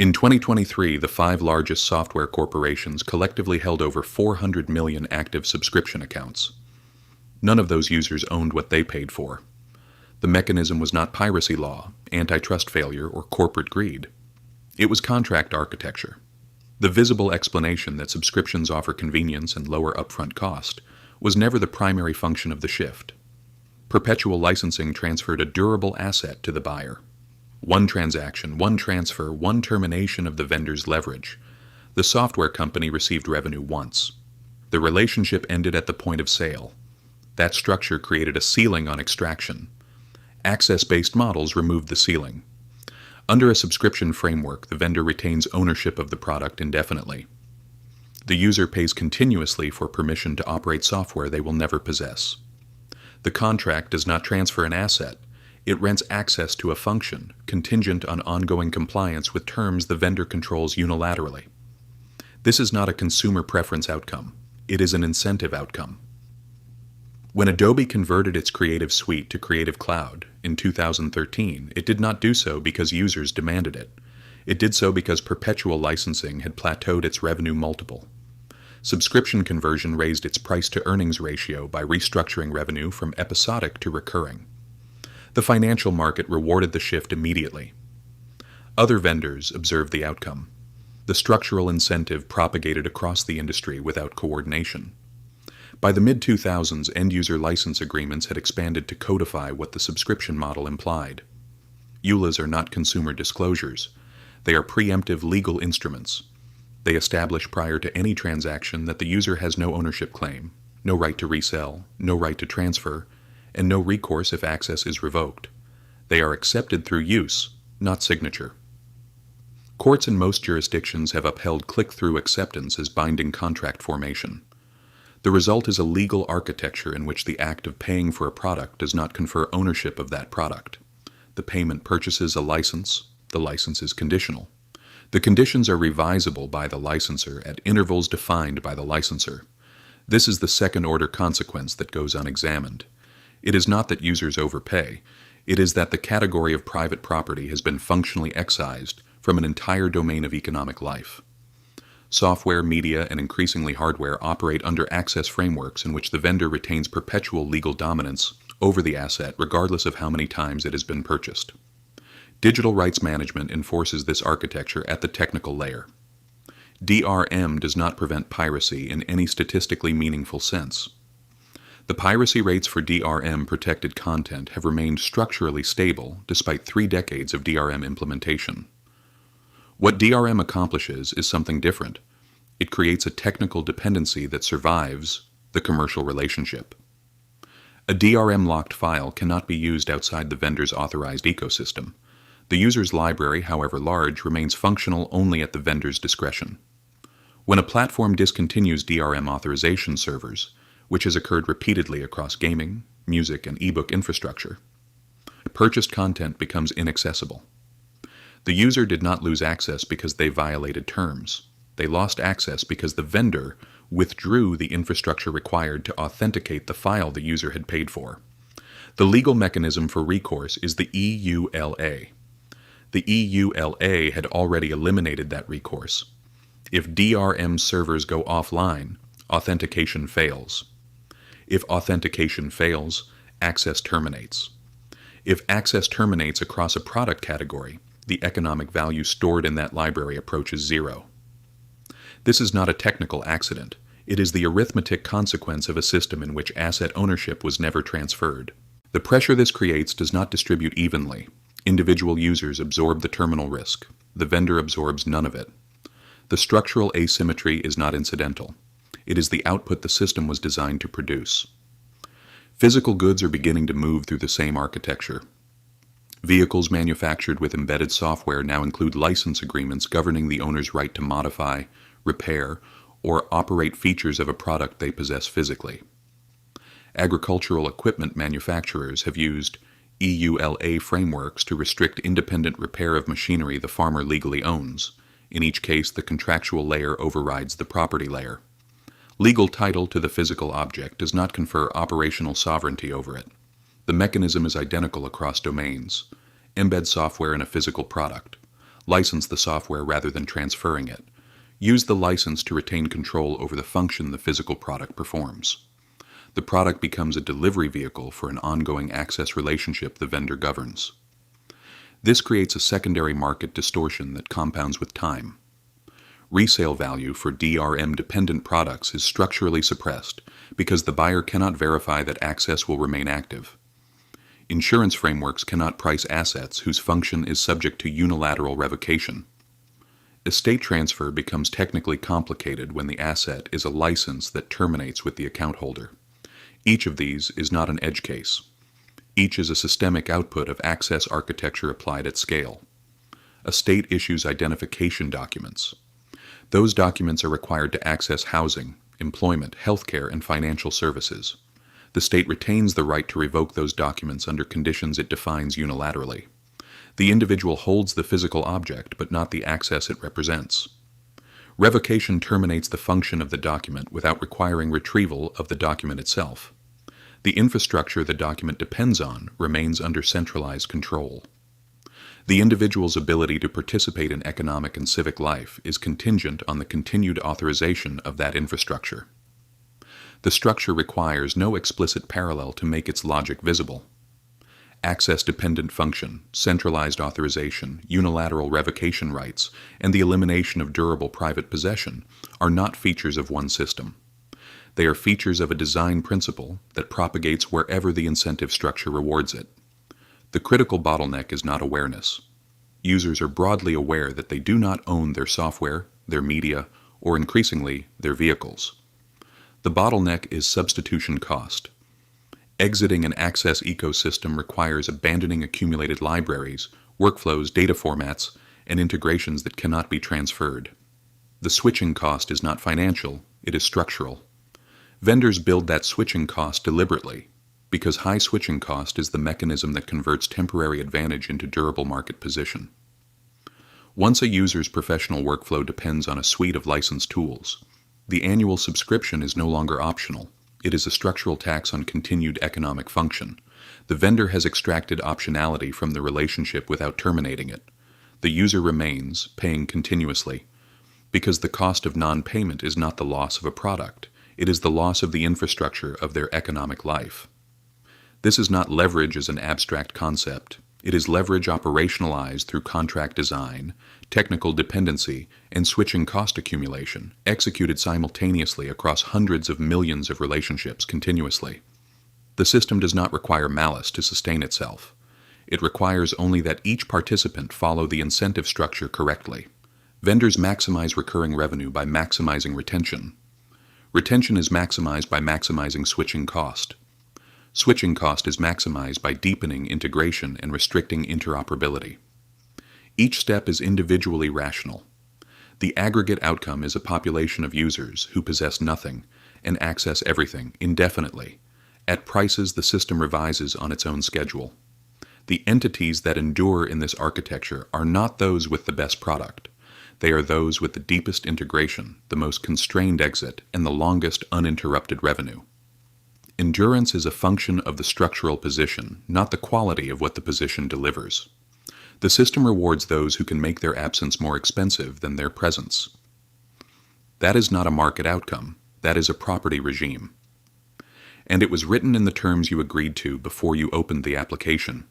In 2023, the five largest software corporations collectively held over 400 million active subscription accounts. None of those users owned what they paid for. The mechanism was not piracy law, antitrust failure, or corporate greed. It was contract architecture. The visible explanation that subscriptions offer convenience and lower upfront cost was never the primary function of the shift. Perpetual licensing transferred a durable asset to the buyer. One transaction, one transfer, one termination of the vendor's leverage. The software company received revenue once. The relationship ended at the point of sale. That structure created a ceiling on extraction. Access-based models removed the ceiling. Under a subscription framework, the vendor retains ownership of the product indefinitely. The user pays continuously for permission to operate software they will never possess. The contract does not transfer an asset. It rents access to a function, contingent on ongoing compliance with terms the vendor controls unilaterally. This is not a consumer preference outcome. It is an incentive outcome. When Adobe converted its Creative Suite to Creative Cloud in 2013, it did not do so because users demanded it. It did so because perpetual licensing had plateaued its revenue multiple. Subscription conversion raised its price-to-earnings ratio by restructuring revenue from episodic to recurring. The financial market rewarded the shift immediately. Other vendors observed the outcome. The structural incentive propagated across the industry without coordination. By the mid-2000s, end-user license agreements had expanded to codify what the subscription model implied. EULAs are not consumer disclosures. They are preemptive legal instruments. They establish prior to any transaction that the user has no ownership claim, no right to resell, no right to transfer, and no recourse if access is revoked. They are accepted through use, not signature. Courts in most jurisdictions have upheld click-through acceptance as binding contract formation. The result is a legal architecture in which the act of paying for a product does not confer ownership of that product. The payment purchases a license. The license is conditional. The conditions are revisable by the licensor at intervals defined by the licensor. This is the second-order consequence that goes unexamined. It is not that users overpay. It is that the category of private property has been functionally excised from an entire domain of economic life. Software, media, and increasingly hardware operate under access frameworks in which the vendor retains perpetual legal dominance over the asset regardless of how many times it has been purchased. Digital rights management enforces this architecture at the technical layer. DRM does not prevent piracy in any statistically meaningful sense. The piracy rates for DRM-protected content have remained structurally stable despite 3 decades of DRM implementation. What DRM accomplishes is something different. It creates a technical dependency that survives the commercial relationship. A DRM-locked file cannot be used outside the vendor's authorized ecosystem. The user's library, however large, remains functional only at the vendor's discretion. When a platform discontinues DRM authorization servers, which has occurred repeatedly across gaming, music, and ebook infrastructure, purchased content becomes inaccessible. The user did not lose access because they violated terms. They lost access because the vendor withdrew the infrastructure required to authenticate the file the user had paid for. The legal mechanism for recourse is the EULA. The EULA had already eliminated that recourse. If DRM servers go offline, authentication fails. If authentication fails, access terminates. If access terminates across a product category, the economic value stored in that library approaches zero. This is not a technical accident. It is the arithmetic consequence of a system in which asset ownership was never transferred. The pressure this creates does not distribute evenly. Individual users absorb the terminal risk. The vendor absorbs none of it. The structural asymmetry is not incidental. It is the output the system was designed to produce. Physical goods are beginning to move through the same architecture. Vehicles manufactured with embedded software now include license agreements governing the owner's right to modify, repair, or operate features of a product they possess physically. Agricultural equipment manufacturers have used EULA frameworks to restrict independent repair of machinery the farmer legally owns. In each case, the contractual layer overrides the property layer. Legal title to the physical object does not confer operational sovereignty over it. The mechanism is identical across domains. Embed software in a physical product. License the software rather than transferring it. Use the license to retain control over the function the physical product performs. The product becomes a delivery vehicle for an ongoing access relationship the vendor governs. This creates a secondary market distortion that compounds with time. Resale value for DRM-dependent products is structurally suppressed because the buyer cannot verify that access will remain active. Insurance frameworks cannot price assets whose function is subject to unilateral revocation. Estate transfer becomes technically complicated when the asset is a license that terminates with the account holder. Each of these is not an edge case. Each is a systemic output of access architecture applied at scale. A state issues identification documents. Those documents are required to access housing, employment, healthcare, and financial services. The state retains the right to revoke those documents under conditions it defines unilaterally. The individual holds the physical object, but not the access it represents. Revocation terminates the function of the document without requiring retrieval of the document itself. The infrastructure the document depends on remains under centralized control. The individual's ability to participate in economic and civic life is contingent on the continued authorization of that infrastructure. The structure requires no explicit parallel to make its logic visible. Access-dependent function, centralized authorization, unilateral revocation rights, and the elimination of durable private possession are not features of one system. They are features of a design principle that propagates wherever the incentive structure rewards it. The critical bottleneck is not awareness. Users are broadly aware that they do not own their software, their media, or increasingly, their vehicles. The bottleneck is substitution cost. Exiting an access ecosystem requires abandoning accumulated libraries, workflows, data formats, and integrations that cannot be transferred. The switching cost is not financial, it is structural. Vendors build that switching cost deliberately, because high switching cost is the mechanism that converts temporary advantage into durable market position. Once a user's professional workflow depends on a suite of licensed tools, the annual subscription is no longer optional. It is a structural tax on continued economic function. The vendor has extracted optionality from the relationship without terminating it. The user remains, paying continuously, because the cost of non-payment is not the loss of a product. It is the loss of the infrastructure of their economic life. This is not leverage as an abstract concept. It is leverage operationalized through contract design, technical dependency, and switching cost accumulation, executed simultaneously across hundreds of millions of relationships continuously. The system does not require malice to sustain itself. It requires only that each participant follow the incentive structure correctly. Vendors maximize recurring revenue by maximizing retention. Retention is maximized by maximizing switching cost. Switching cost is maximized by deepening integration and restricting interoperability. Each step is individually rational. The aggregate outcome is a population of users who possess nothing and access everything indefinitely, at prices the system revises on its own schedule. The entities that endure in this architecture are not those with the best product. They are those with the deepest integration, the most constrained exit, and the longest uninterrupted revenue. Endurance is a function of the structural position, not the quality of what the position delivers. The system rewards those who can make their absence more expensive than their presence. That is not a market outcome. That is a property regime. And it was written in the terms you agreed to before you opened the application.